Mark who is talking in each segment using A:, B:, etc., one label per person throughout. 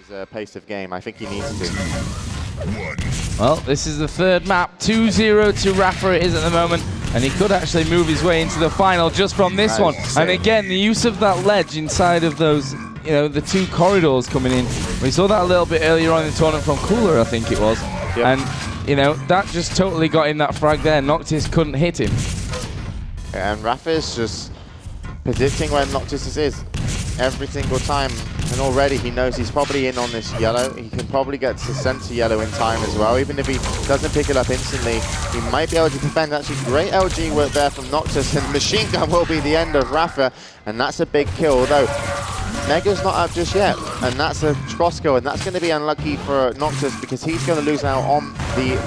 A: his pace of game. I think he needs to.
B: Well, this is the third map. 2-0 to Rapha it is at the moment. And he could actually move his way into the final just from this one. And again, the use of that ledge inside of those, you know, the two corridors coming in. We saw that a little bit earlier on in the tournament from Cooler, I think it was. Yep. And, you know, that just totally got him that frag there. Noctis couldn't hit him.
A: And Rapha is just predicting where Noctis is every single time. And already he knows he's probably in on this yellow. He can probably get to center yellow in time as well. Even if he doesn't pick it up instantly, he might be able to defend. Actually, great LG work there from Noctis, and Machine Gun will be the end of Rapha, and that's a big kill. Although Mega's not up just yet, and that's a cross kill, and that's going to be unlucky for Noctis because he's going to lose out on the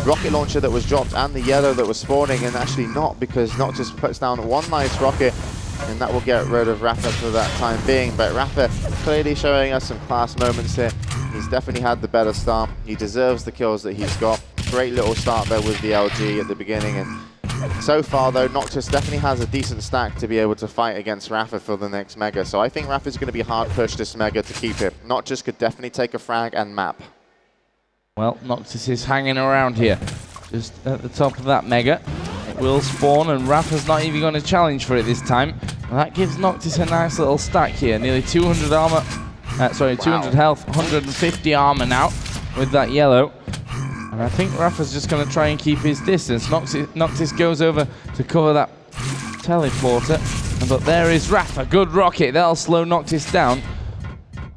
A: rocket launcher that was dropped and the yellow that was spawning, and actually not, because Noctis puts down one nice rocket, and that will get rid of Rapha for that time being. But Rapha clearly showing us some class moments here. He's definitely had the better start. He deserves the kills that he's got. Great little start there with the LG at the beginning. And so far, though, Noctis definitely has a decent stack to be able to fight against Rapha for the next Mega. So I think Rapha's going to be hard push this Mega to keep it. Noctis could definitely take a frag and map.
B: Well, Noctis is hanging around here, just at the top of that Mega. It will spawn, and Rapha's not even going to challenge for it this time. And that gives Noctis a nice little stack here. Nearly 200 armor, 200 health, 150 armor now with that yellow. And I think Rapha's just going to try and keep his distance. Noctis goes over to cover that teleporter. But there is Rapha. Good rocket. That'll slow Noctis down.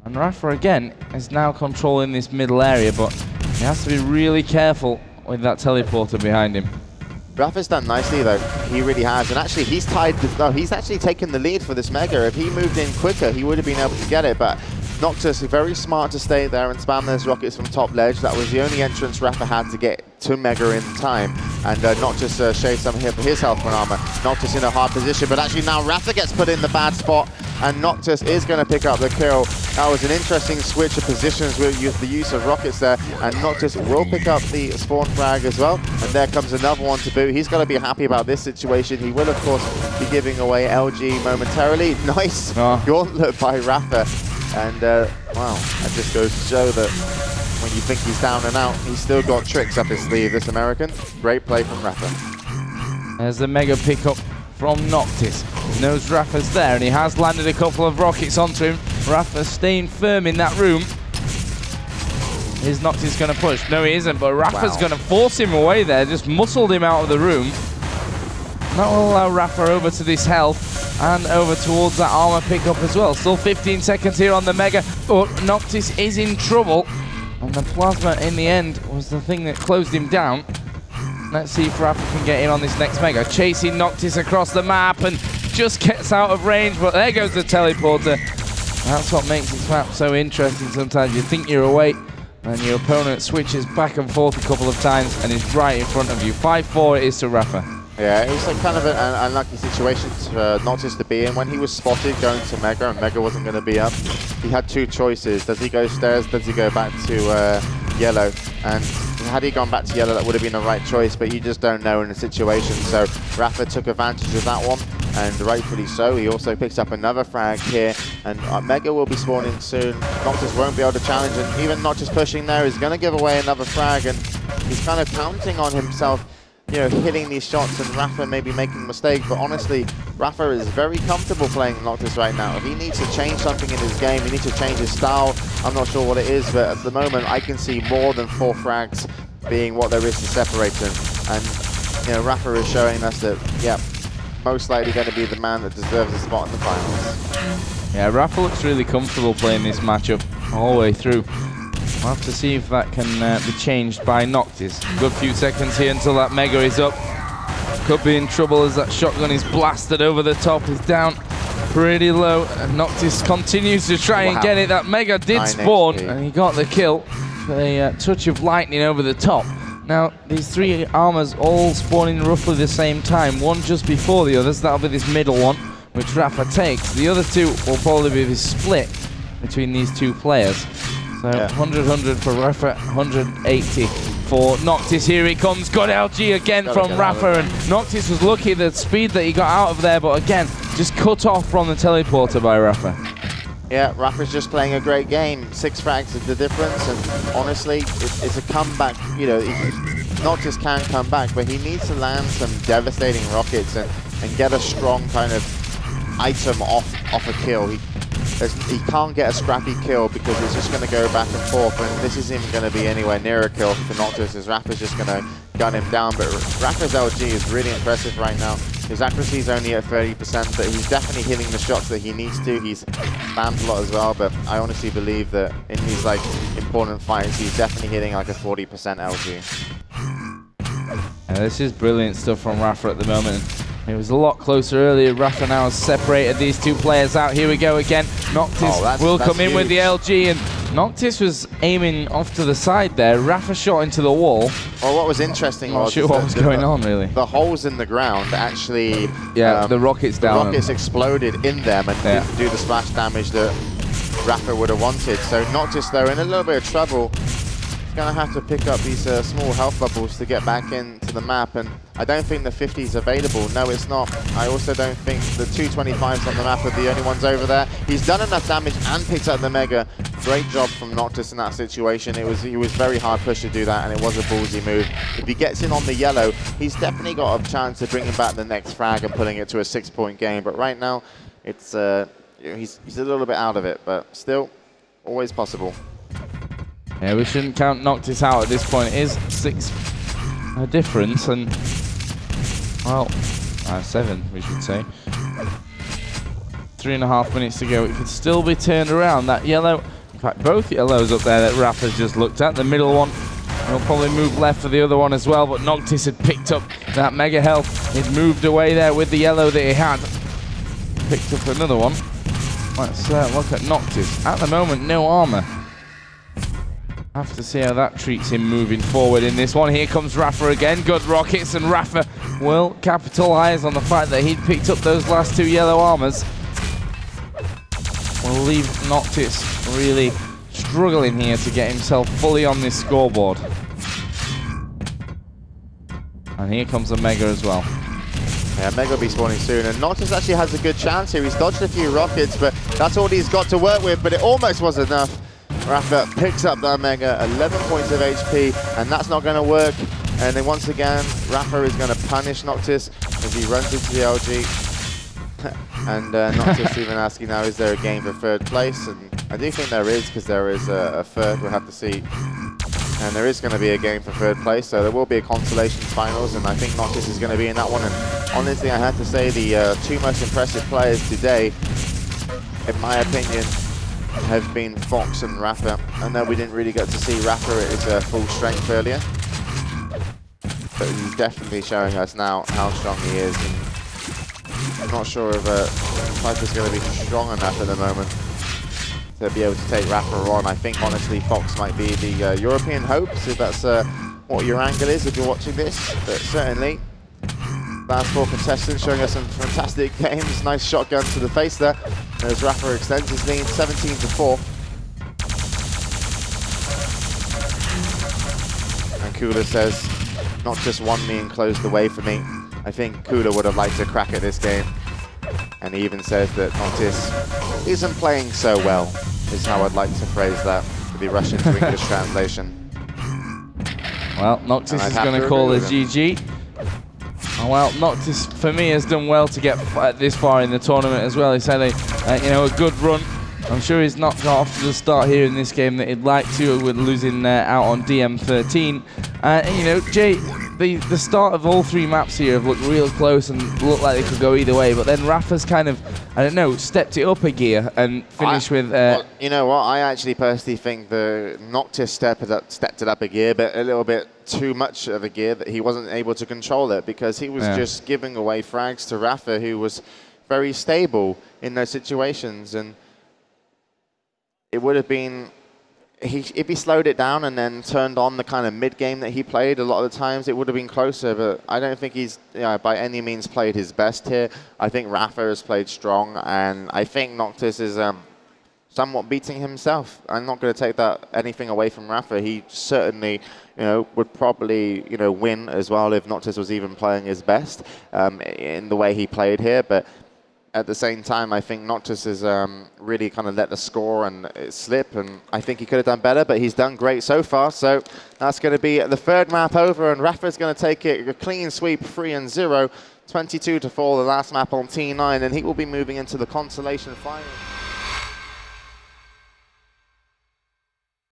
B: And Rapha, again, is now controlling this middle area, but he has to be really careful with that teleporter behind him.
A: Rapha's done nicely, though. He really has. And actually, he's tied. He's actually taken the lead for this Mega. If he moved in quicker, he would have been able to get it. But Noctis, very smart to stay there and spam those rockets from top ledge. That was the only entrance Rapha had to get to Mega in time. And Noctis shaved some here for his health and armor. Noctis in a hard position, but actually now Rapha gets put in the bad spot, and Noctis is going to pick up the kill. That was an interesting switch of positions with the use of rockets there, and Noctis will pick up the spawn frag as well. And there comes another one to boot. He's going to be happy about this situation. He will, of course, be giving away LG momentarily. Nice gauntlet by Rapha. And, wow, that just goes to show that when you think he's down and out, he's still got tricks up his sleeve, this American. Great play from Rapha.
B: There's the Mega pickup from Noctis. He knows Rapha's there, and he has landed a couple of rockets onto him. Rapha staying firm in that room. Is Noctis going to push? No, he isn't, but Rapha's going to force him away there, just muscled him out of the room. That will allow Rapha over to this health and over towards that armor pickup as well. Still 15 seconds here on the Mega, but Noctis is in trouble. And the plasma in the end was the thing that closed him down. Let's see if Rapha can get in on this next Mega. Chasing Noctis across the map and just gets out of range, but there goes the teleporter. That's what makes this map so interesting. Sometimes you think you're away, and your opponent switches back and forth a couple of times and is right in front of you. 5-4 it is to Rapha.
A: Yeah, it was like kind of an unlucky situation for Noctis to be in. When he was spotted going to Mega and Mega wasn't going to be up, he had two choices. Does he go stairs? Does he go back to yellow? And had he gone back to yellow, that would have been the right choice, but you just don't know in a situation. So Rapha took advantage of that one, and rightfully so. He also picks up another frag here, and Mega will be spawning soon. Noctis won't be able to challenge, and even Noctis pushing there is going to give away another frag, and he's kind of counting on himself, you know, hitting these shots, and Rapha maybe making a mistake. But honestly, Rapha is very comfortable playing Noctis right now. If he needs to change something in his game, he needs to change his style. I'm not sure what it is, but at the moment I can see more than 4 frags being what there is to separate them. And, you know, Rapha is showing us that, yeah, most likely going to be the man that deserves a spot in the finals.
B: Yeah, Rapha looks really comfortable playing this matchup all the way through. We'll have to see if that can be changed by Noctis. Good few seconds here until that Mega is up. Could be in trouble as that shotgun is blasted over the top. He's down pretty low, and Noctis continues to try and get it. That Mega did spawn, and he got the kill. A touch of lightning over the top. Now, these 3 armors all spawning roughly the same time. One just before the others. That'll be this middle one, which Rapha takes. The other 2 will probably be this split between these 2 players. So 100-100 for Rapha, 180 for Noctis. Here he comes. Good LG again from Rapha, and Noctis was lucky at the speed that he got out of there, but again, just cut off from the teleporter by Rapha.
A: Yeah, Rapha's just playing a great game. 6 frags is the difference, and honestly, it's a comeback. You know, Noctis can come back, but he needs to land some devastating rockets and get a strong kind of item off a kill. He can't get a scrappy kill because it's just going to go back and forth, and this isn't even going to be anywhere near a kill for Noctis, as Rapha's just going to gun him down. But Rapha's LG is really impressive right now. His accuracy is only at 30%, but he's definitely hitting the shots that he needs to. He's spammed a lot as well, but I honestly believe that in these like important fights, he's definitely hitting like a 40% LG.
B: This is brilliant stuff from Rapha at the moment. It was a lot closer earlier. Rapha now has separated these two players out. Here we go again. Noctis will come in with the LG, and Noctis was aiming off to the side there. Rapha shot into the wall.
A: Well, what was interesting was...
B: Not sure what was going on, really.
A: The holes in the ground actually...
B: Yeah, the rockets down.
A: The rockets exploded in them and didn't do the splash damage that Rapha would have wanted. So Noctis, though, in a little bit of trouble. Going to have to pick up these small health bubbles to get back into the map, and I don't think the 50 is available. No, it's not. I also don't think the 225s on the map are the only ones over there. He's done enough damage and picked up the Mega. Great job from Noctis in that situation. He was very hard pushed to do that, and it was a ballsy move. If he gets in on the yellow, he's definitely got a chance of bringing back the next frag and putting it to a 6-point game. But right now, it's he's a little bit out of it, but still, always possible.
B: Yeah, we shouldn't count Noctis out at this point. It is 6 difference, and, well, 7, we should say. 3.5 minutes to go. It could still be turned around. That yellow, in fact, both yellows up there that Rapha's just looked at. The middle one, he'll probably move left for the other one as well, but Noctis had picked up that mega health. He'd moved away there with the yellow that he had. Picked up another one. Let's look at Noctis. At the moment, no armor. Have to see how that treats him moving forward in this one. Here comes Rapha again. Good rockets, and Rapha will capitalize on the fact that he'd picked up those last 2 yellow armors. Will leave Noctis really struggling here to get himself fully on this scoreboard. And here comes the Mega as well.
A: Yeah, Mega will be spawning soon, and Noctis actually has a good chance here. He's dodged a few rockets, but that's all he's got to work with, but it almost was enough. Rapha picks up that Mega, 11 points of HP, and that's not going to work. And then once again, Rapha is going to punish Noctis as he runs into the LG. And Noctis even asking now, is there a game for 3rd place? And I do think there is, because there is a 3rd, we'll have to see. And there is going to be a game for 3rd place, so there will be a consolation finals, and I think Noctis is going to be in that one. And honestly, I have to say the 2 most impressive players today, in my opinion, have been Fox and Rapha. I know we didn't really get to see Rapha at his full strength earlier, but he's definitely showing us now how strong he is. And I'm not sure if Piper's going to be strong enough at the moment to be able to take Rapha on. I think honestly Fox might be the European hopes, if that's what your angle is if you're watching this, but certainly last 4 contestants showing us some fantastic games. Nice shotgun to the face there as Rapha extends his lead 17-4. And Cooler says, not just won me and closed the way for me. I think Cooler would have liked to crack at this game. And he even says that Noctis isn't playing so well, is how I'd like to phrase that with the Russian to English translation.
B: Well, Noctis is going to call it GG. Oh, well, Noctis, for me, has done well to get this far in the tournament as well. He's had a good run. I'm sure he's not got off to the start here in this game that he'd like to, with losing out on DM13. You know, Jay, the start of all 3 maps here have looked real close and looked like they could go either way, but then Rapha's kind of, I don't know, stepped it up a gear and finished with...
A: well, you know what, I actually personally think the Noctis stepped it up a gear, but a little bit too much of a gear that he wasn't able to control it, because he was just giving away frags to Rapha, who was very stable in those situations. And it would have been, if he slowed it down and then turned on the kind of mid-game that he played, a lot of the times it would have been closer, but I don't think he's by any means played his best here. I think Rapha has played strong, and I think Noctis is somewhat beating himself. I'm not going to take anything away from Rapha. He certainly would probably win as well if Noctis was even playing his best in the way he played here, but at the same time, I think Noctis has really kind of let the score and it slip, and I think he could have done better, but he's done great so far. So that's going to be the third map over, and Rapha's going to take it a clean sweep, 3-0, 22 to 4, the last map on T9, and he will be moving into the consolation final.